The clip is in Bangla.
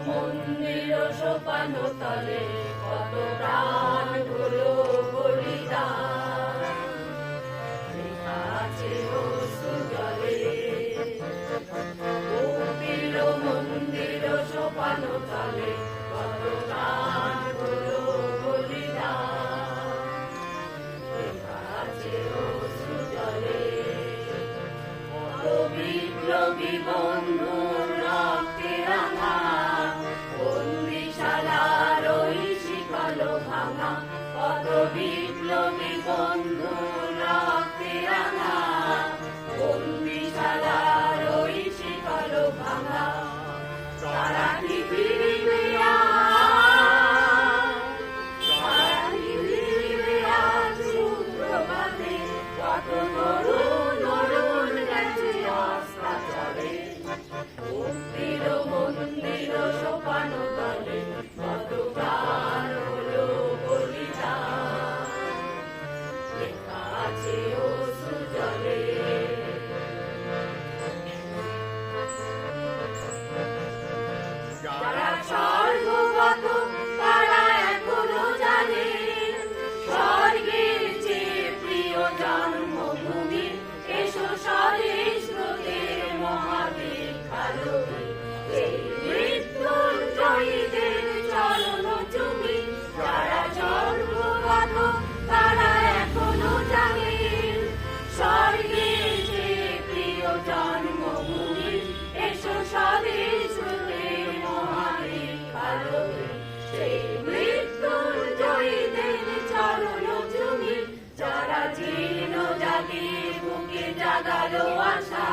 মন্দির সোপান তলে কত প্রাণ হলো বলিদান, লেখা আছে অশ্রু জলে। কপিল মন্দির সোপান তলে কত প্রাণ হলো বলিদান, লেখা আছে অশ্রু জলে। কত বিপ্লবী বন্ধুর রক্তে রাঙা বন্দিশালার ওই শিকল ভাঙা, কত বিপ্লবী বন্ধুর রক্তে রাঙা বন্দিশালার ওই শিকল ভাঙা। তারা কি ফিরিবে আজ সুপ্রভাতে, কত তরুণ অরুণ গেছে অস্তাচলে। কপিল মন্দির সোপান তলে কত প্রাণ হলো বলিদান, লেখা আছে অশ্রু জলে। যারা স্বর্গগত তারা এখনো জানে স্বর্গের চেয়ে প্রিয় জন্মভূমি। এসো স্বদেশ ব্রতের মহাদীক্ষালোকে, এই মৃত্যুঞ্জয়ীদের চরণ চুমি। যারা স্বর্গগত তারা এখনো জানে স্বর্গের চেয়ে প্রিয় জন্মভূমি। এসো স্বদেশ ব্রতের মহাদীক্ষালোকে, সেই মৃত্যুঞ্জয়ীদের চরণ চুমি। যারা জীর্ণ জাতির বুকে জাগালো আশা